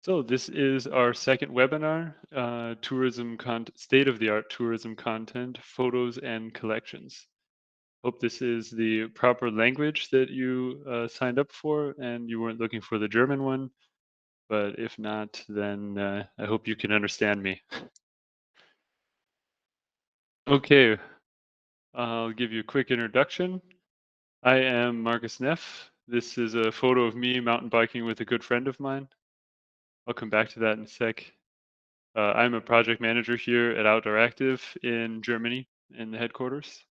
So this is our second webinar, state-of-the-art tourism content, photos and collections. Hope this is the proper language that you signed up for and you weren't looking for the German one, but if not, then I hope you can understand me. Okay, I'll give you a quick introduction. I am Marcus Neff. This is a photo of me mountain biking with a good friend of mine. I'll come back to that in a sec. I'm a project manager here at Outdooractive in Germany in the headquarters.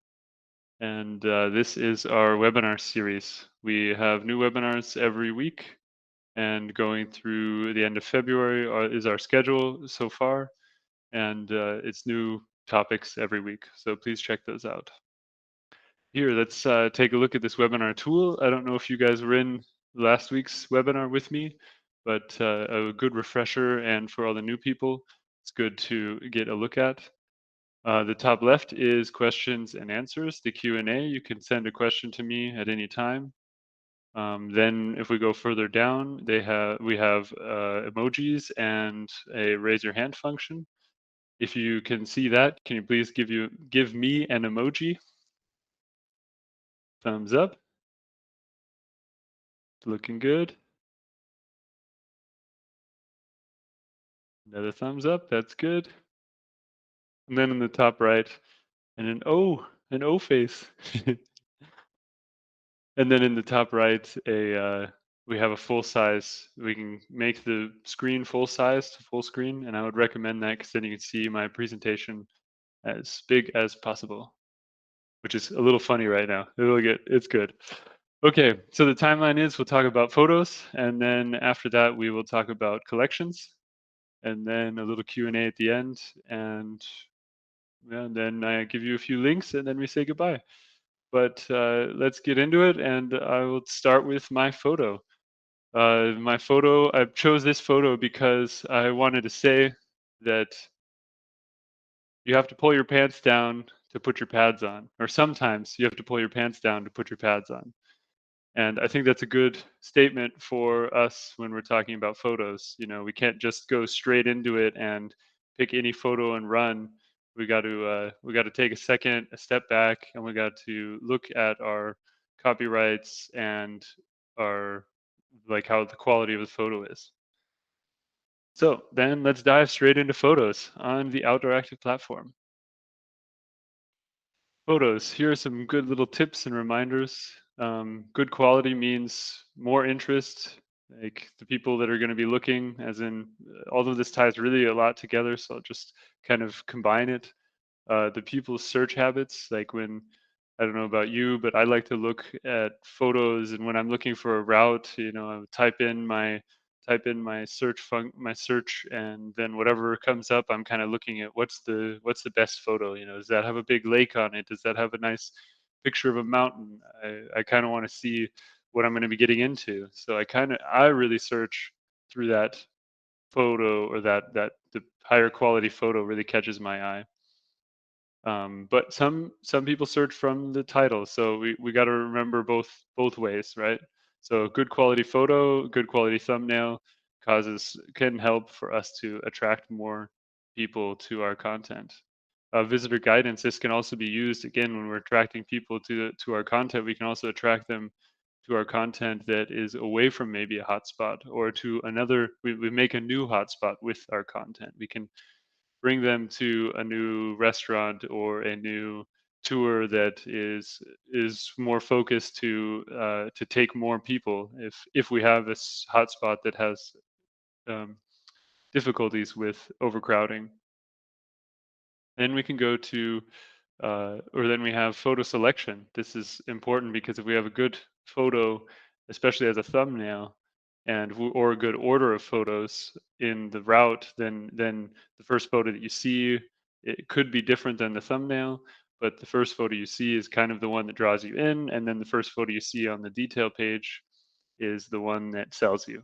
And this is our webinar series. We have new webinars every week, and going through the end of February is our schedule so far. And it's new topics every week. So please check those out. Here, let's take a look at this webinar tool. I don't know if you guys were in last week's webinar with me, but a good refresher, and for all the new people, it's good to get a look at. The top left is questions and answers, the Q&A. You can send a question to me at any time. Then if we go further down, we have emojis and a raise your hand function. If you can see that, can you please give me an emoji? Thumbs up. Looking good. Another thumbs up. That's good. And then in the top right, and an O face. And then in the top right, we have a full size. We can make the screen full size to full screen, and I would recommend that because then you can see my presentation as big as possible, which is a little funny right now. It's good. Okay, so the timeline is we'll talk about photos, and then after that we will talk about collections, and then a little Q&A at the end, and yeah, then I give you a few links, and then we say goodbye. But let's get into it, and I will start with my photo. I chose this photo because I wanted to say that you have to pull your pants down to put your pads on, or sometimes you have to pull your pants down to put your pads on. And I think that's a good statement for us when we're talking about photos. You know, we can't just go straight into it and pick any photo and run. We got to take a second, a step back, and we got to look at our copyrights and our like how the quality of the photo is. So then let's dive straight into photos on the Outdooractive platform. Photos. Here are some good little tips and reminders. Good quality means more interest. Like the people that are going to be looking, as in, all of this ties really a lot together. So I'll just kind of combine it. The people's search habits, like when I don't know about you, but I like to look at photos, and when I'm looking for a route, I would type in my my search, and then whatever comes up, I'm kind of looking at what's the best photo. Does that have a big lake on it? Does that have a nice picture of a mountain? I kind of want to see what I'm going to be getting into. So I really search through that photo, or that the higher quality photo really catches my eye. But some people search from the title, so we got to remember both ways, right? So good quality photo, good quality thumbnail can help for us to attract more people to our content. Visitor guidance. This can also be used again when we're attracting people to our content. We can also attract them to our content that is away from maybe a hotspot, or to another. We make a new hotspot with our content. We can bring them to a new restaurant or a new tour that is more focused to take more people if we have this hotspot that has um, difficulties with overcrowding. Then we can go to or then we have photo selection. This is important because if we have a good photo, especially as a thumbnail, or a good order of photos in the route, then the first photo that you see, it could be different than the thumbnail, but the first photo you see is kind of the one that draws you in, and then the first photo you see on the detail page is the one that sells you.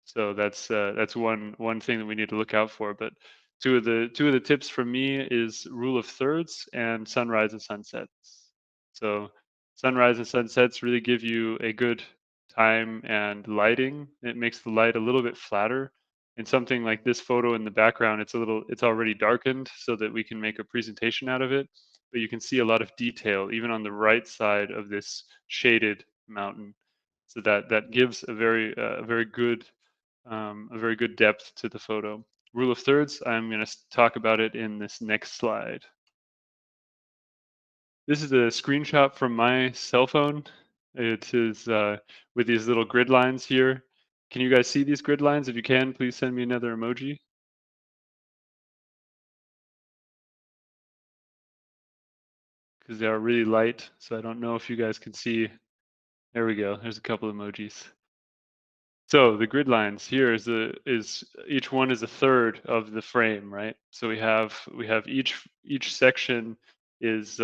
So that's one thing that we need to look out for. But two of the tips from me is rule of thirds and sunrise and sunsets. So sunrise and sunsets really give you a good time and lighting. It makes the light a little bit flatter. In something like this photo in the background, it's already darkened so that we can make a presentation out of it, but you can see a lot of detail even on the right side of this shaded mountain. So that gives a very good depth to the photo. Rule of thirds, I'm going to talk about it in this next slide. This is a screenshot from my cell phone. It is with these little grid lines here. Can you guys see these grid lines? If you can, please send me another emoji because they are really light. So I don't know if you guys can see. There we go. There's a couple emojis. So the grid lines here is each one is a third of the frame, right? So we have each section is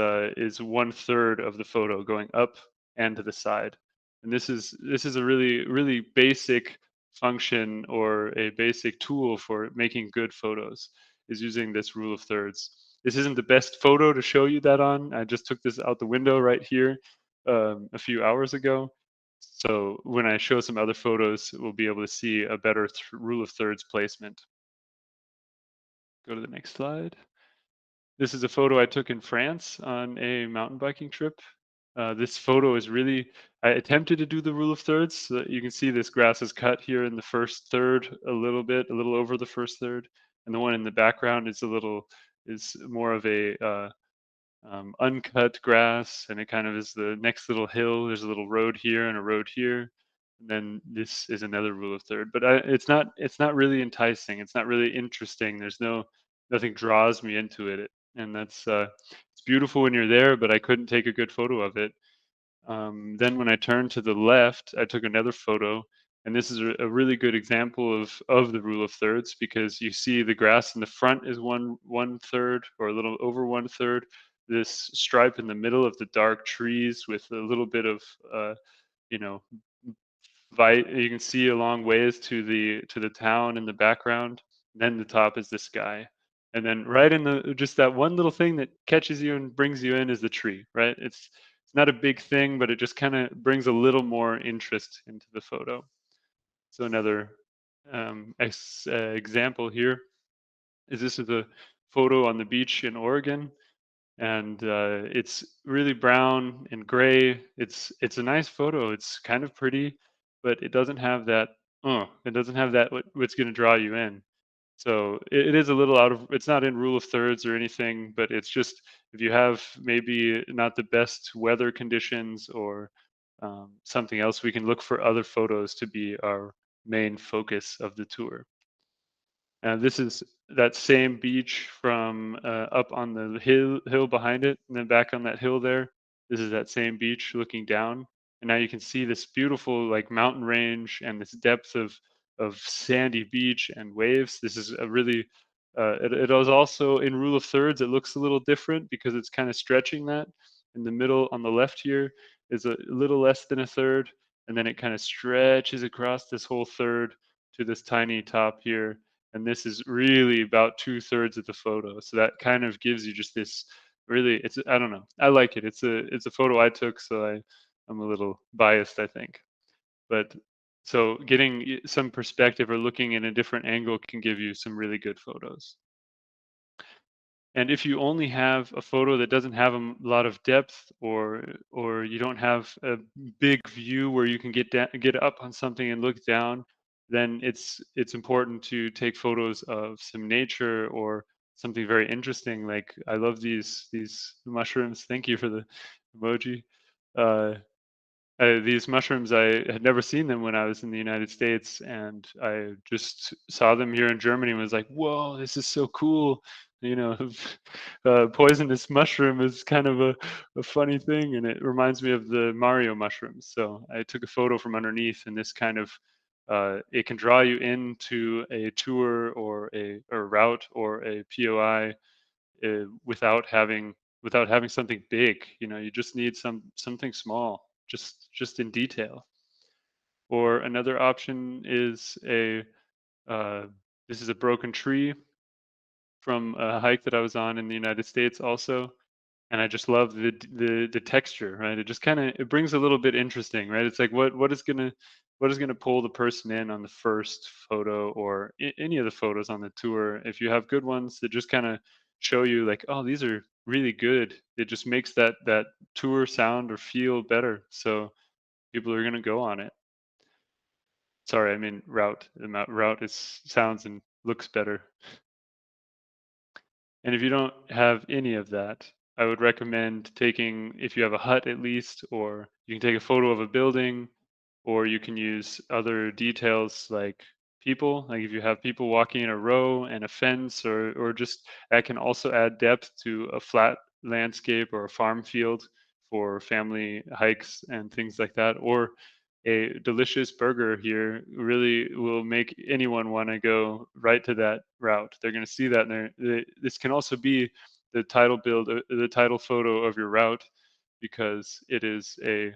one third of the photo going up and to the side, and this is a really basic function or a basic tool for making good photos is using this rule of thirds. This isn't the best photo to show you that on. I just took this out the window right here a few hours ago, so when I show some other photos, we'll be able to see a better rule of thirds placement. Go to the next slide. This is a photo I took in France on a mountain biking trip. This photo is really, I attempted to do the rule of thirds. So you can see this grass is cut here in the first third a little bit, a little over the first third. And the one in the background is more of a uncut grass, and it kind of is the next little hill. There's a little road here and a road here, and then this is another rule of third. But it's not really enticing. It's not really interesting. Nothing draws me into it, and it's beautiful when you're there, but I couldn't take a good photo of it. Then when I turned to the left, I took another photo, and this is a really good example of the rule of thirds because you see the grass in the front is one third or a little over one third. This stripe in the middle of the dark trees with a little bit of you know you can see a long ways to the town in the background. Then the top is the sky. And then right in the just that one little thing that catches you and brings you in is the tree, right? It's not a big thing, but it just kind of brings a little more interest into the photo. So another example here is this is a photo on the beach in Oregon, and it's really brown and gray. It's a nice photo. It's kind of pretty, but it doesn't have that. It doesn't have that what's going to draw you in. So it is a little out of. It's not in rule of thirds or anything, but it's just if you have maybe not the best weather conditions or something else, we can look for other photos to be our main focus of the tour. This is that same beach from up on the hill behind it, and then back on that hill there. This is that same beach looking down, and now you can see this beautiful like mountain range and this depth of sandy beach and waves. This is a really it is also in rule of thirds. It looks a little different because it's kind of stretching that. In the middle on the left here is a little less than a third, and then it kind of stretches across this whole third to this tiny top here, and this is really about two-thirds of the photo. So that kind of gives you just this really, it's, I don't know, I like it. It's a photo I took, so I'm a little biased, I think. But so getting some perspective or looking in a different angle can give you some really good photos. And if you only have a photo that doesn't have a lot of depth, or you don't have a big view where you can get up on something and look down, then it's important to take photos of some nature or something very interesting. Like I love these mushrooms. Thank you for the emoji. Uh, these mushrooms, I had never seen them when I was in the United States, and I just saw them here in Germany and was like, "Whoa, this is so cool!" You know, poisonous mushroom is kind of a funny thing, and it reminds me of the Mario mushrooms. So I took a photo from underneath, and this kind of it can draw you into a tour or route or a POI without having something big. You just need something small, just in detail. Or another option is a uh, this is a broken tree from a hike that I was on in the United States also. and I just love the texture, right? It just kind of it brings a little bit interesting, right? It's like what is gonna pull the person in on the first photo or any of the photos on the tour. If you have good ones that just kind of show you like, oh, these are really good. It just makes that tour sound or feel better. So people are gonna go on it. Sorry, I mean route. Route is sounds and looks better. And if you don't have any of that, I would recommend taking, if you have a hut at least, or you can take a photo of a building, or you can use other details like people, like if you have people walking in a row and a fence, or just that can also add depth to a flat landscape or a farm field for family hikes and things like that. Or a delicious burger here really will make anyone want to go right to that route. They're going to see that, and this can also be the title build, the title photo of your route, because it is a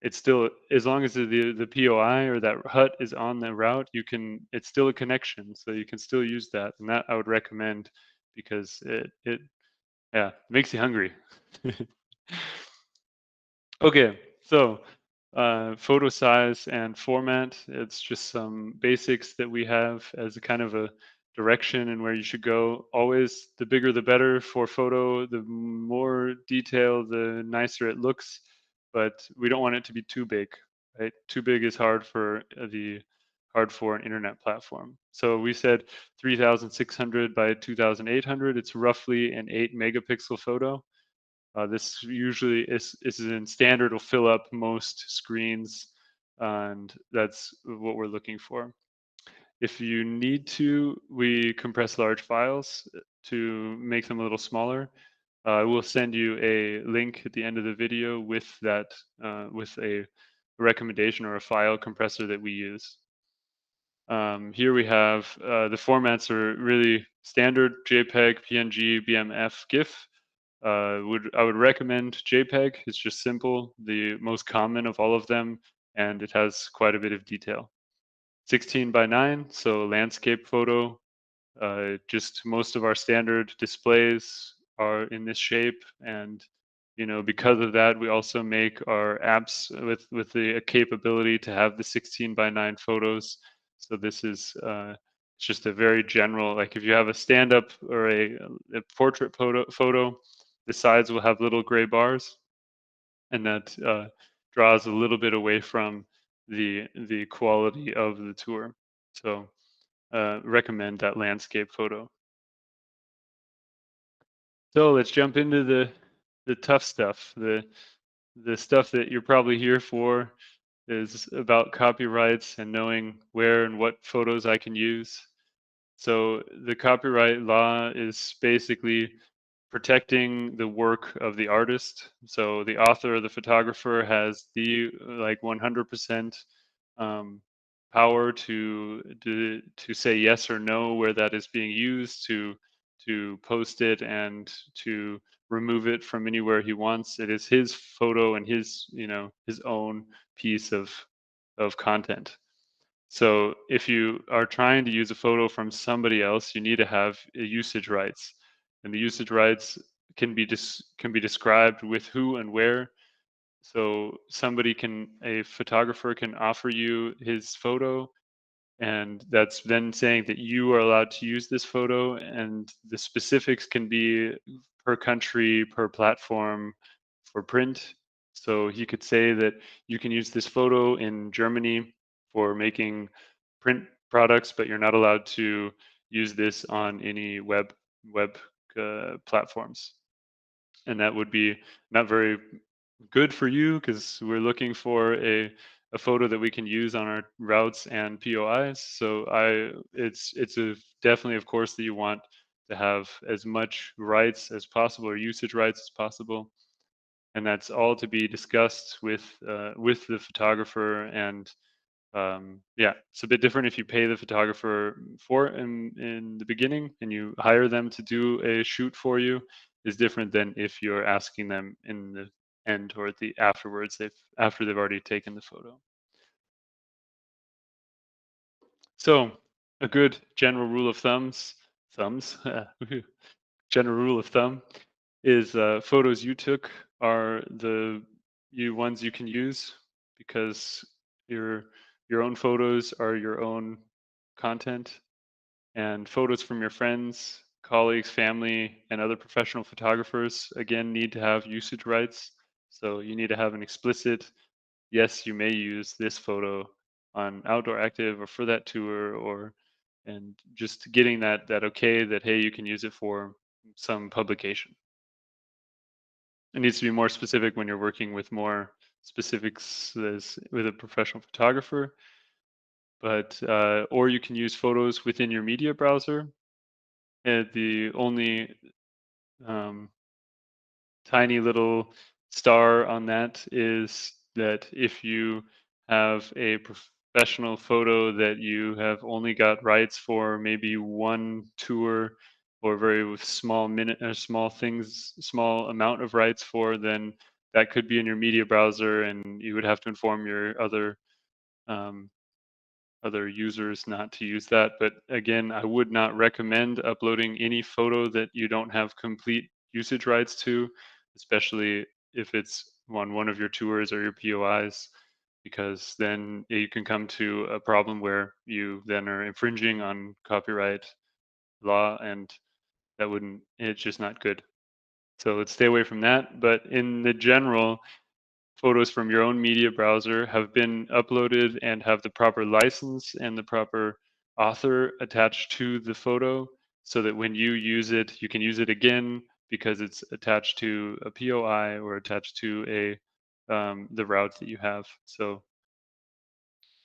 it's still, as long as the POI or that hut is on the route, you can, it's still a connection, so you can still use that, and that I would recommend because it yeah, makes you hungry. Okay, so photo size and format, it's just some basics that we have as a kind of a direction and where you should go. Always the bigger the better for photo, the more detail, the nicer it looks, but we don't want it to be too big, right? Too big is hard for an internet platform. So we said 3600 by 2800, it's roughly an 8 megapixel photo. This usually is in standard, will fill up most screens, and that's what we're looking for. If you need to, we compress large files to make them a little smaller. I will send you a link at the end of the video with that, with a recommendation or a file compressor that we use. Here we have the formats are really standard: JPEG, PNG, BMF, GIF. I would recommend JPEG. It's just simple, the most common of all of them, and it has quite a bit of detail. 16 by 9, so landscape photo. Just most of our standard displays are in this shape, and because of that, we also make our apps with the capability to have the 16 by 9 photos. So this is it's just a very general, like if you have a stand up or a portrait photo, the sides will have little gray bars, and that draws a little bit away from the quality of the tour. So recommend that landscape photo. So let's jump into the tough stuff. The stuff that you're probably here for is about copyrights and knowing where and what photos I can use. So the copyright law is basically protecting the work of the artist. So the author or the photographer has the like 100% um, power to say yes or no where that is being used, to post it and to remove it from anywhere he wants. It is his photo and his his own piece of content. So if you are trying to use a photo from somebody else, you need to have usage rights, and the usage rights can be described with who and where. So a photographer can offer you his photo, and that's then saying that you are allowed to use this photo, and the specifics can be per country, per platform, for print. So he could say that you can use this photo in Germany for making print products, but you're not allowed to use this on any web platforms, and that would be not very good for you because we're looking for a photo that we can use on our routes and POIs. So it's a definitely, of course, that you want to have as much rights as possible or usage rights as possible, and that's all to be discussed with the photographer. And yeah, it's a bit different if you pay the photographer for in the beginning and you hire them to do a shoot for you, is different than if you're asking them in the end or at the afterwards, after they've already taken the photo. So a good general rule of thumbs, general rule of thumb is photos you took are the ones you can use because your your own photos are your own content, and photos from your friends, colleagues, family, and other professional photographers again need to have usage rights. So you need to have an explicit yes, you may use this photo on Outdoor Active or for that tour, or and just getting that okay that hey, you can use it for some publication. It needs to be more specific when you're working with more specifics as with a professional photographer, but or you can use photos within your media browser. The only um, tiny little star on that is that if you have a professional photo that you have only got rights for maybe one tour or very small minute or small things, small amount of rights for, then that could be in your media browser, and you would have to inform your um, other users not to use that. But again, I would not recommend uploading any photo that you don't have complete usage rights to, especially if it's on one of your tours or your POIs, because then you can come to a problem where you then are infringing on copyright law, and it's just not good. So let's stay away from that. But in the general, photos from your own media browser have been uploaded and have the proper license and the proper author attached to the photo, so that when you use it, you can use it again because it's attached to a POI or attached to a the route that you have. So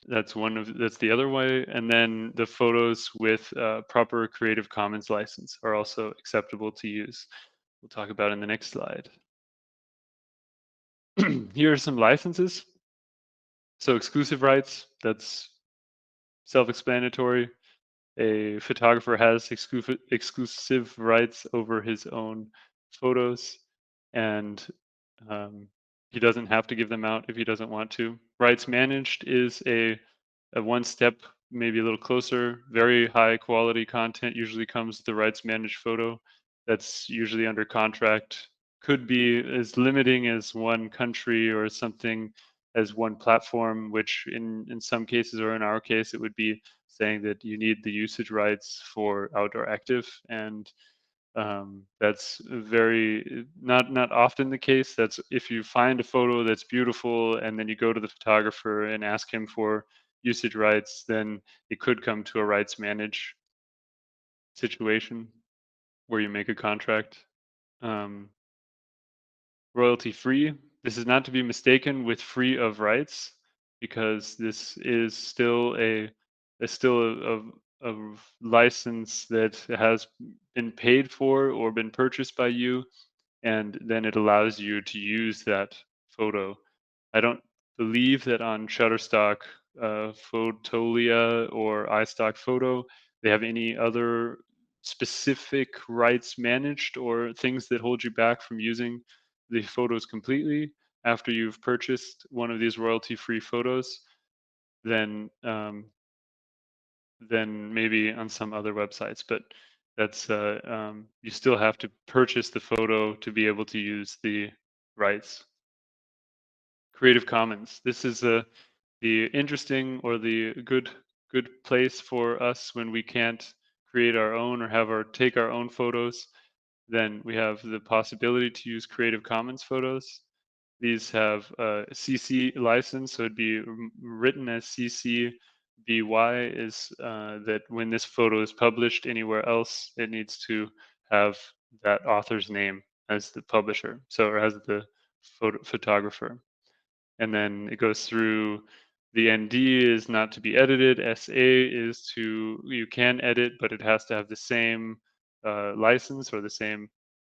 that's the other way. And then the photos with proper Creative Commons license are also acceptable to use. We'll talk about in the next slide. Here are some licenses. So exclusive rights, that's self-explanatory. A photographer has exclusive rights over his own photos, and um, he doesn't have to give them out if he doesn't want to. Rights managed is a one step, maybe a little closer. Very high quality content usually comes with the rights managed photo. That's usually under contract. Could be as limiting as one country or something, as one platform, which in some cases, or in our case, it would be saying that you need the usage rights for Outdoor Active, and that's very not often the case. That's if you find a photo that's beautiful and then you go to the photographer and ask him for usage rights, then it could come to a rights manage situation where you make a contract. Um, Royalty free. This is not to be mistaken with free of rights, because this is still a license that has been paid for or been purchased by you, and then it allows you to use that photo. I don't believe that on Shutterstock, Photolia, or iStock Photo, they have any other specific rights managed or things that hold you back from using the photos completely after you've purchased one of these royalty-free photos. Then maybe on some other websites, but that's you still have to purchase the photo to be able to use the rights. Creative Commons. This is the interesting or the good place for us when we can't create our own or have our take our own photos. Then we have the possibility to use Creative Commons photos. These have a CC license, so it'd be written as CC. BY is that when this photo is published anywhere else, it needs to have that author's name as the publisher, so or as the photographer. And then it goes through. The ND is not to be edited. SA is to, you can edit, but it has to have the same license or the same,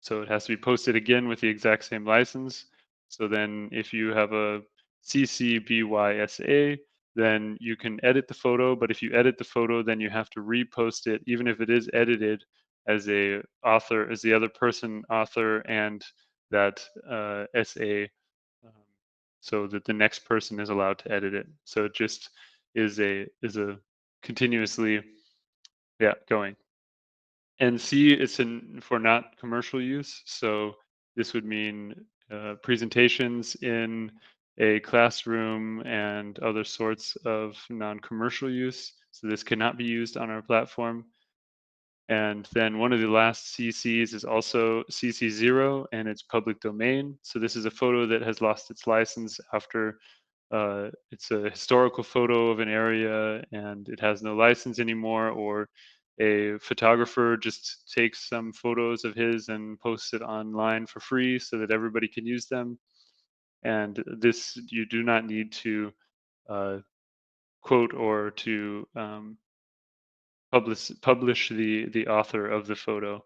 so it has to be posted again with the exact same license. So then if you have a CC BY SA, then you can edit the photo, but if you edit the photo, then you have to repost it, even if it is edited, as a author, as the other person author, and that SA, um, so that the next person is allowed to edit it. So it just is a continuously, yeah, going. And C is in for not commercial use. So This would mean presentations in a classroom and other sorts of non-commercial use. So this cannot be used on our platform. And then one of the last CCs is also CC0, and it's public domain. So this is a photo that has lost its license after it's a historical photo of an area and it has no license anymore, or a photographer just takes some photos of his and posts it online for free so that everybody can use them. And this, you do not need to uh, quote or to publish the author of the photo.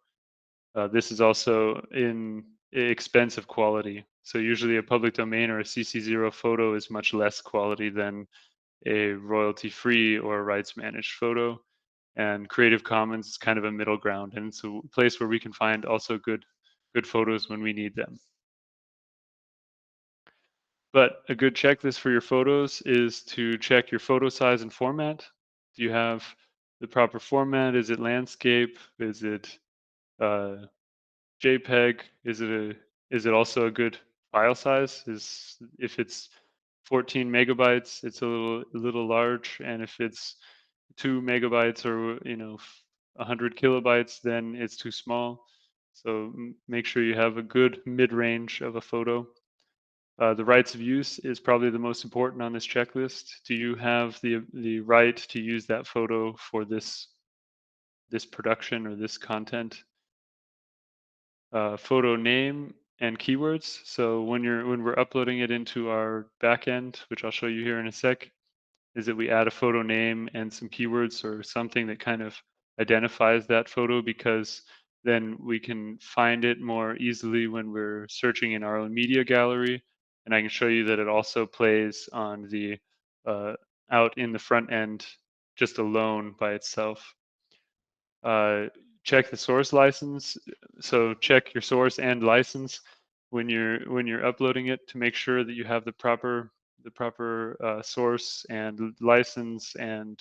This is also in expensive quality. So usually a public domain or a CC0 photo is much less quality than a royalty-free or rights-managed photo. And Creative Commons is kind of a middle ground, and it's a place where we can find also good photos when we need them. But a good checklist for your photos is to check your photo size and format. Do you have the proper format? Is it landscape? Is it uh, JPEG? Is it also a good file size? Is if it's 14 megabytes, it's a little large, and if it's 2 megabytes or 100 kilobytes, then it's too small. So make sure you have a good mid-range of a photo. The rights of use is probably the most important on this checklist. Do you have the right to use that photo for this production or this content? Photo name and keywords. So when we're uploading it into our backend, which I'll show you here in a sec, is that we add a photo name and some keywords or something that kind of identifies that photo, because then we can find it more easily when we're searching in our own media gallery. And I can show you that it also plays on the uh, out in the front end just alone by itself. uh, Check the source license. So check your source and license when you're uploading it to make sure that you have the proper source and license and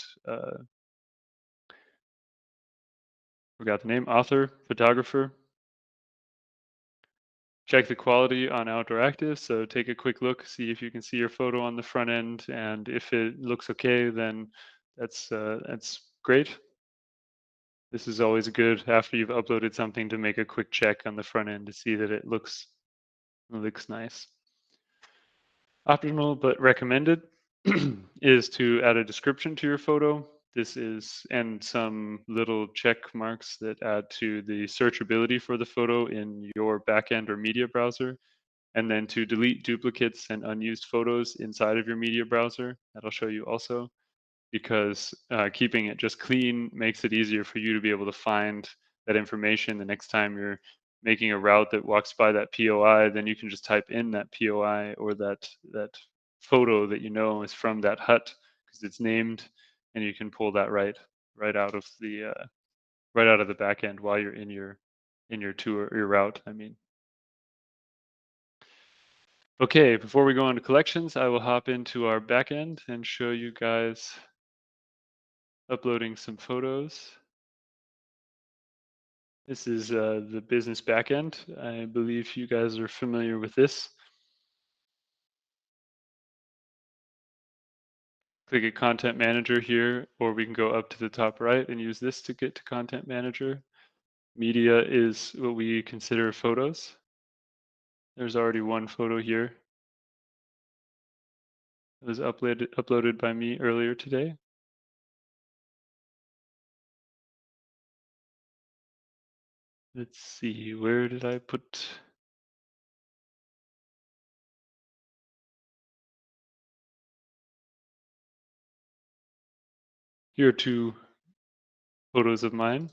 forgot the name, author, photographer. Check the quality on Outdooractive. So take a quick look, see if you can see your photo on the front end, and if it looks okay, then that's great. This is always good after you've uploaded something to make a quick check on the front end to see that it looks nice. Optional but recommended is to add a description to your photo. This is, and some little check marks that add to the searchability for the photo in your backend or media browser, and then to delete duplicates and unused photos inside of your media browser. That'll show you also, because keeping it just clean makes it easier for you to be able to find that information the next time you're making a route that walks by that POI. Then you can just type in that POI or that photo that you know is from that hut because it's named, and you can pull that right out of the right out of the back end while you're in your tour, your route, I mean. Okay, before we go on to collections, I will hop into our backend and show you guys uploading some photos. This is the business backend. I believe you guys are familiar with this. Click at Content Manager here, or we can go up to the top right and use this to get to Content Manager. Media is what we consider photos. There's already one photo here. It was uploaded by me earlier today. Let's see, where did I put? Here are two photos of mine.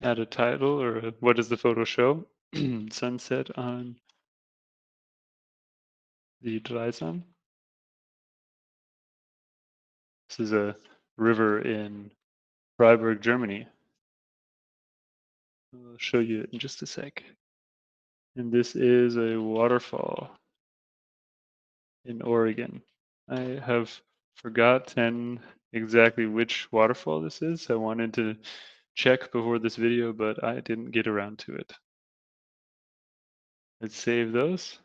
Add a title, or what does the photo show? Sunset on the Dreisam. This is a river in Freiburg, Germany. I'll show you in just a sec. And this is a waterfall in Oregon. I have forgotten exactly which waterfall this is. I wanted to check before this video, but I didn't get around to it. Let's save those.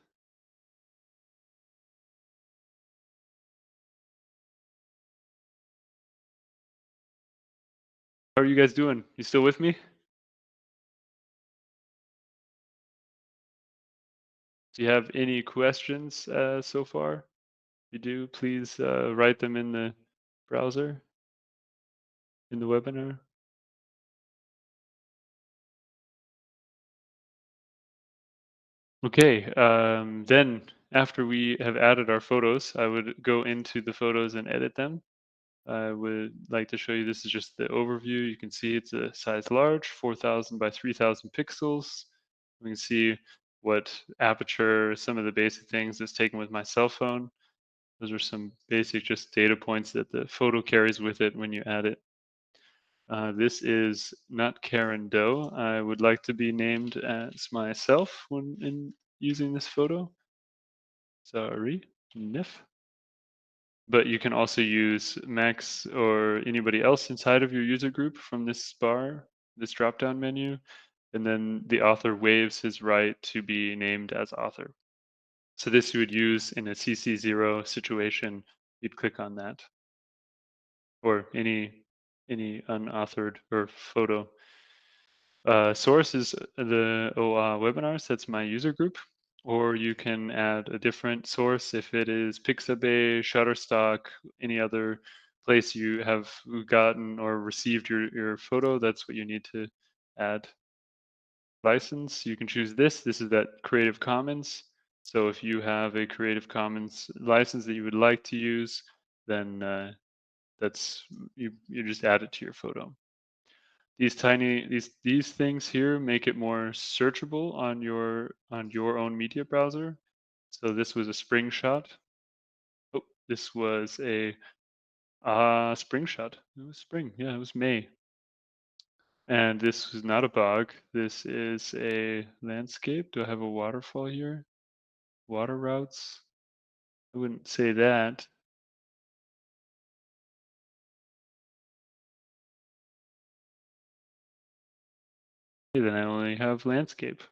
How are you guys doing? You still with me? Do you have any questions so far? If you do, please write them in the browser, in the webinar. Okay, then after we have added our photos, I would go into the photos and edit them. I would like to show you, this is just the overview. You can see it's a size large, 4000 by 3000 pixels. We can see what aperture, some of the basic things that's taken with my cell phone. Those are some basic just data points that the photo carries with it when you add it. This is not Karen Doe. I would like to be named as myself when in using this photo. Sorry, Nif. But you can also use Max or anybody else inside of your user group from this bar, this drop-down menu, and then the author waives his right to be named as author. So this you would use in a CC0 situation. You'd click on that, or any unauthored or photo. Source is the OA webinars. That's my user group. Or you can add a different source if it is Pixabay, Shutterstock, any other place you have gotten or received your photo. That's what you need to add. License, you can choose this. This is that Creative Commons. So if you have a Creative Commons license that you would like to use, then that's you just add it to your photo. These tiny these things here make it more searchable on your own media browser. So this was a spring shot. Oh, this was a spring shot. It was spring. Yeah, it was May. And this was not a bog. This is a landscape. Do I have a waterfall here? Water routes? I wouldn't say that. Okay, then I only have landscape.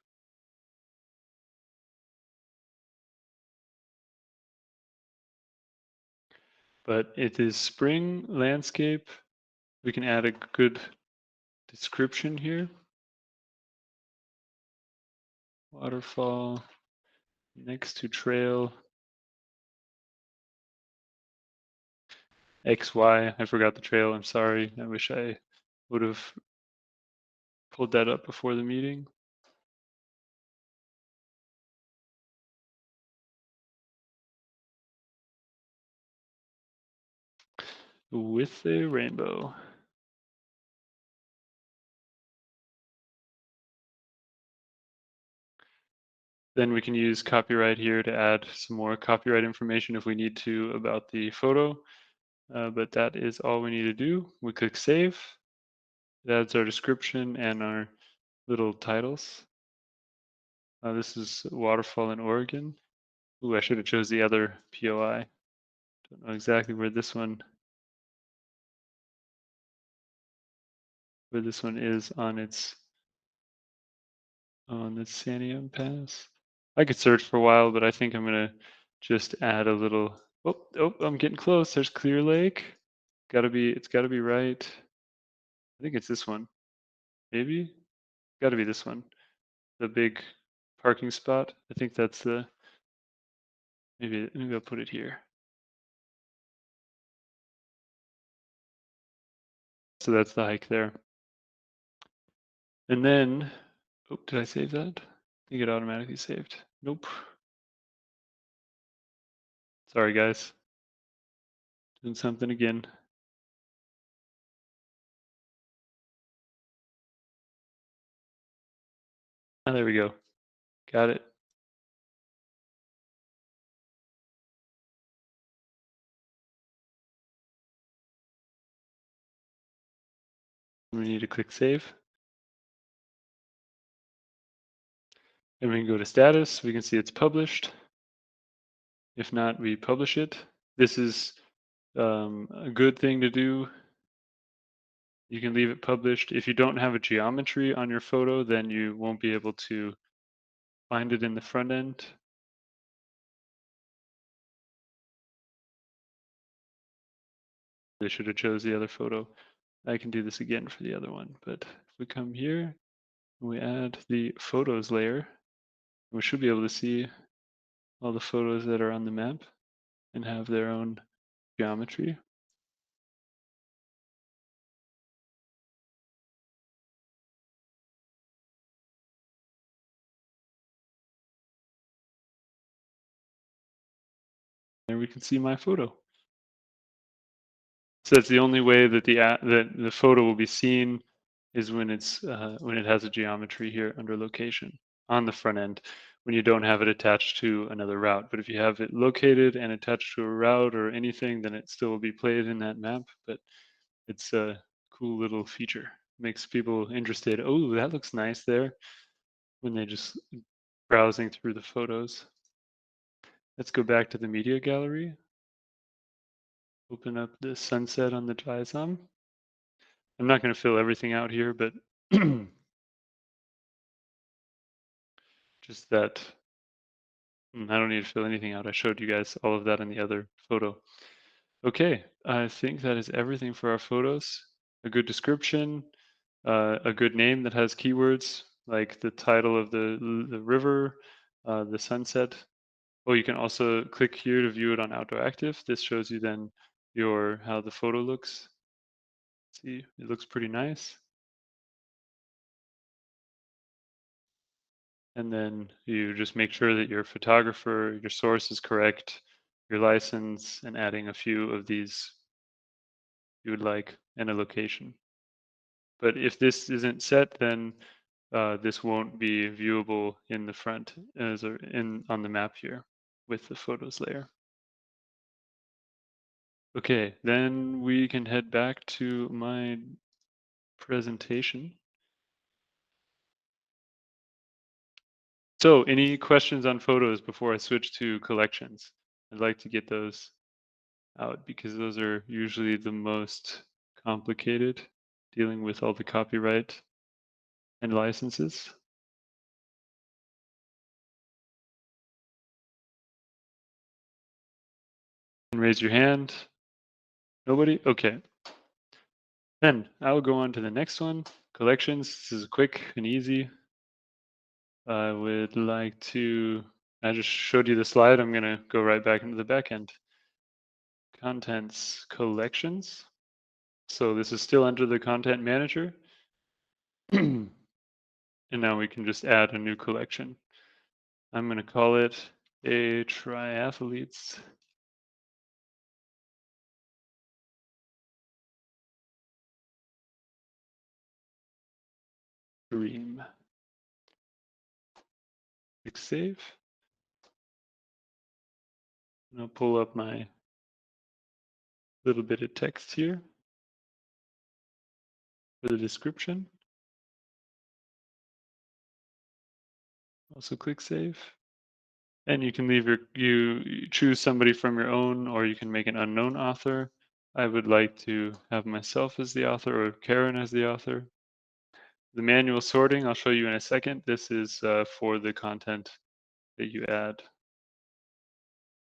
But it is spring landscape. We can add a good description here. Waterfall next to trail. XY. I forgot the trail. I'm sorry. I wish I would have pulled that up before the meeting. With a rainbow. Then we can use copyright here to add some more copyright information if we need to about the photo. But that is all we need to do. We click save. It adds our description and our little titles. This is waterfall in Oregon. Ooh, I should have chose the other POI. Don't know exactly where this one is on its Sanium Pass. I could search for a while, but I think I'm gonna just add a little. Oh, I'm getting close. There's Clear Lake. It's gotta be right. I think it's this one. Maybe. Gotta be this one. The big parking spot. I think that's the. Maybe I'll put it here. So that's the hike there. And then, oh, did I save that? I think it automatically saved. Nope. Sorry, guys. Doing something again. Oh, there we go. Got it. We need to click save. And we can go to status. We can see it's published. If not, we publish it. This is a good thing to do You can leave it published. If you don't have a geometry on your photo, then you won't be able to find it in the front end. They should have chose the other photo. I can do this again for the other one, but if we come here and we add the photos layer, we should be able to see all the photos that are on the map and have their own geometry. There we can see my photo. So that's the only way that the photo will be seen is when when it has a geometry here under location on the front end, when you don't have it attached to another route. But if you have it located and attached to a route or anything, then it still will be played in that map. But it's a cool little feature. Makes people interested. Oh, that looks nice there when they just browsing through the photos. Let's go back to the media gallery. Open up the sunset on the Jaisom. I'm not going to fill everything out here, but just that I don't need to fill anything out. I showed you guys all of that in the other photo. Okay, I think that is everything for our photos. A good description, a good name that has keywords like the title of the river, the sunset. Oh, you can also click here to view it on Outdooractive. This shows you then your how the photo looks. See, it looks pretty nice. And then you just make sure that your photographer, your source is correct, your license, and adding a few of these you would like, and a location. But if this isn't set, then this won't be viewable in the front as on the map here with the photos layer. Okay, then we can head back to my presentation. So any questions on photos before I switch to collections? I'd like to get those out because those are usually the most complicated, dealing with all the copyright and licenses. And raise your hand. Nobody? Okay. Then I will go on to the next one. Collections. This is quick and easy. I would like to, I just showed you the slide. I'm going to go right back into the back end. Contents collections. So this is still under the content manager. And now we can just add a new collection. I'm going to call it a triathletes dream. Click save. And I'll pull up my little bit of text here for the description. Also click save. And you can leave you choose somebody from your own, or you can make an unknown author. I would like to have myself as the author or Karen as the author. The manual sorting, I'll show you in a second. This is for the content that you add.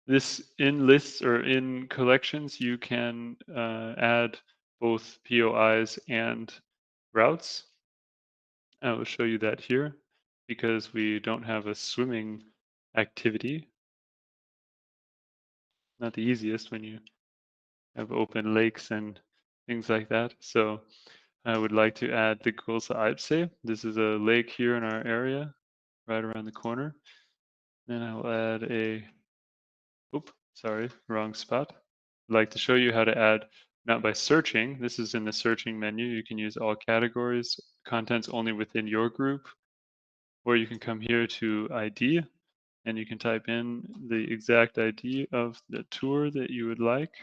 This in lists or in collections, you can add both POIs and routes. I will show you that here because we don't have a swimming activity. Not the easiest when you have open lakes and things like that. So I would like to add the Große Alpsee. This is a lake here in our area, right around the corner. Then I will add sorry, wrong spot. I'd like to show you how to add, not by searching. This is in the searching menu. You can use all categories, contents only within your group, or you can come here to ID and you can type in the exact ID of the tour that you would like,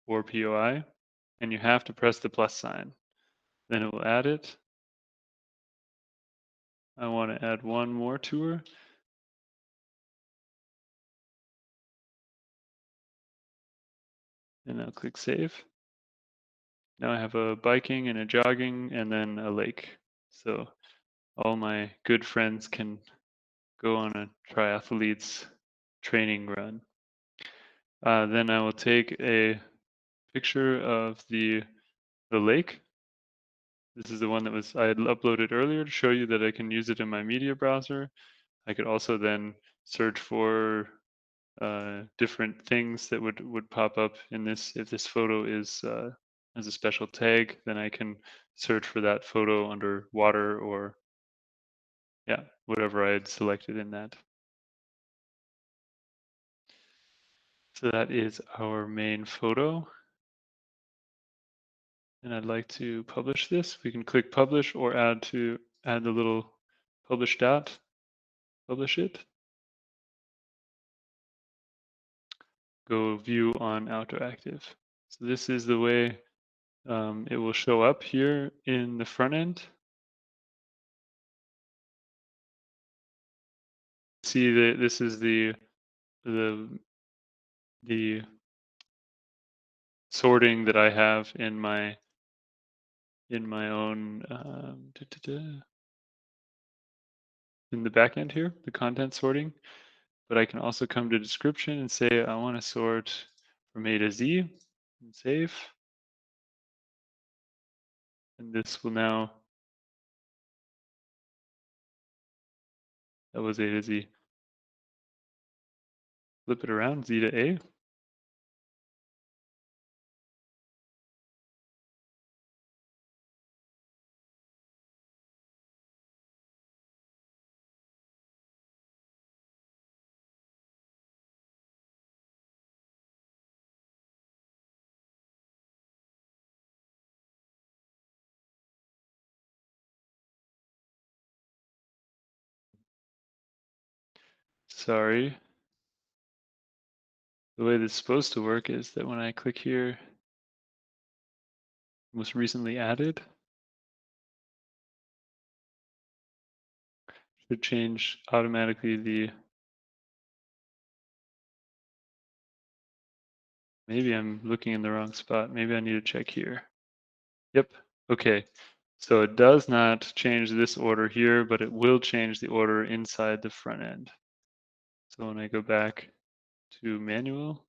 or POI, and you have to press the plus sign. Then it will add it. I want to add one more tour. And I'll click save. Now I have a biking and a jogging and then a lake. So all my good friends can go on a triathlete's training run. Then I will take a picture of the lake. This is the one that I had uploaded earlier to show you that I can use it in my media browser. I could also then search for different things that would pop up in this. If this photo is has a special tag, then I can search for that photo under water or yeah, whatever I had selected in that. So that is our main photo. And I'd like to publish this. We can click publish or add the little publish dot, publish it. Go view on Outdooractive. So this is the way it will show up here in the front end. See that this is the the sorting that I have in my own in the back end here, the content sorting. But I can also come to description and say I want to sort from A to Z and save. And this will now, that was A to Z. Flip it around, Z to A. Sorry. The way this is supposed to work is that when I click here, most recently added, should change automatically maybe I'm looking in the wrong spot. Maybe I need to check here. Yep. Okay. So it does not change this order here, but it will change the order inside the front end. So when I go back to manual,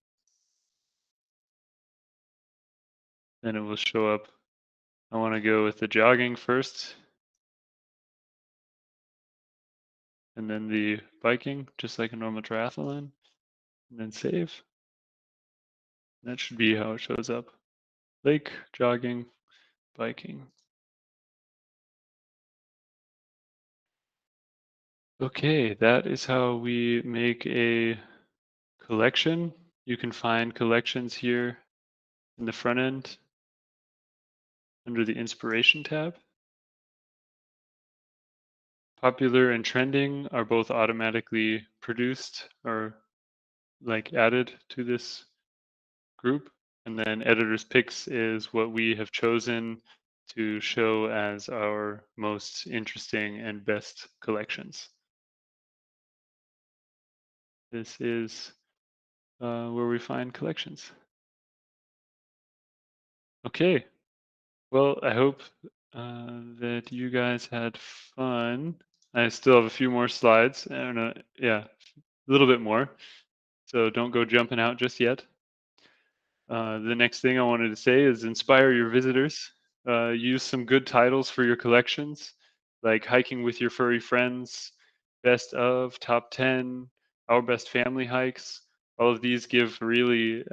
then it will show up. I want to go with the jogging first, and then the biking, just like a normal triathlon, and then save. That should be how it shows up. Lake, jogging, biking. Okay, that is how we make a collection. You can find collections here in the front end under the inspiration tab. Popular and trending are both automatically produced or like added to this group. And then editor's picks is what we have chosen to show as our most interesting and best collections. This is where we find collections. Okay, well, I hope that you guys had fun. I still have a few more slides, and yeah, a little bit more. So don't go jumping out just yet. The next thing I wanted to say is inspire your visitors. Use some good titles for your collections, like Hiking with Your Furry Friends, Best of, Top 10, Our Best Family Hikes. All of these give really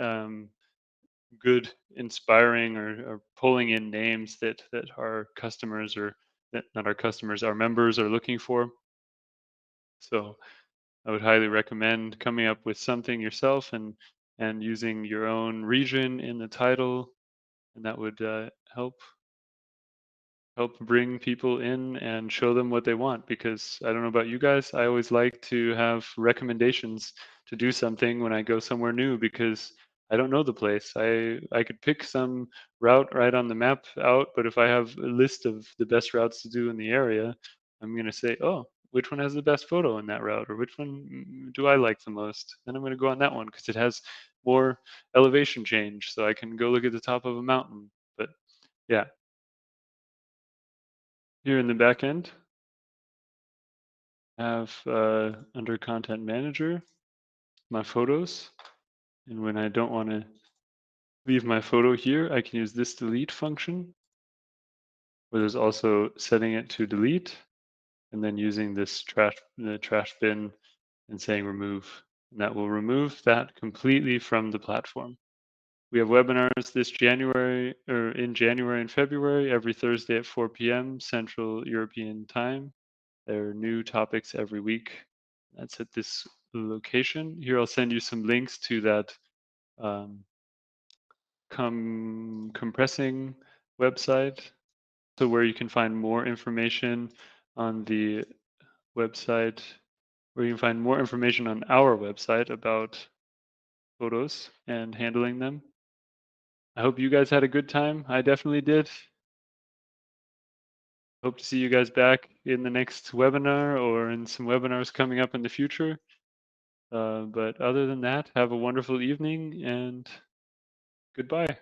good, inspiring, or pulling in names that our customers or that not our customers, our members are looking for. So I would highly recommend coming up with something yourself and using your own region in the title, and that would help bring people in and show them what they want. Because I don't know about you guys, I always like to have recommendations to do something when I go somewhere new because I don't know the place. I could pick some route right on the map out, but if I have a list of the best routes to do in the area, I'm going to say, oh, which one has the best photo in that route, or which one do I like the most? Then I'm going to go on that one because it has more elevation change, so I can go look at the top of a mountain. But Yeah. Here in the back end, I have under Content Manager my photos. And when I don't want to leave my photo here, I can use this delete function, where there's also setting it to delete and then using this the trash bin and saying remove. And that will remove that completely from the platform. We have webinars this January, or in January and February, every Thursday at 4 p.m. Central European Time. There are new topics every week. That's at this location. Here, I'll send you some links to that um, compressing website, so where you can find more information on the website, where you can find more information on our website about photos and handling them. I hope you guys had a good time. I definitely did. Hope to see you guys back in the next webinar or in some webinars coming up in the future. But other than that, have a wonderful evening and goodbye.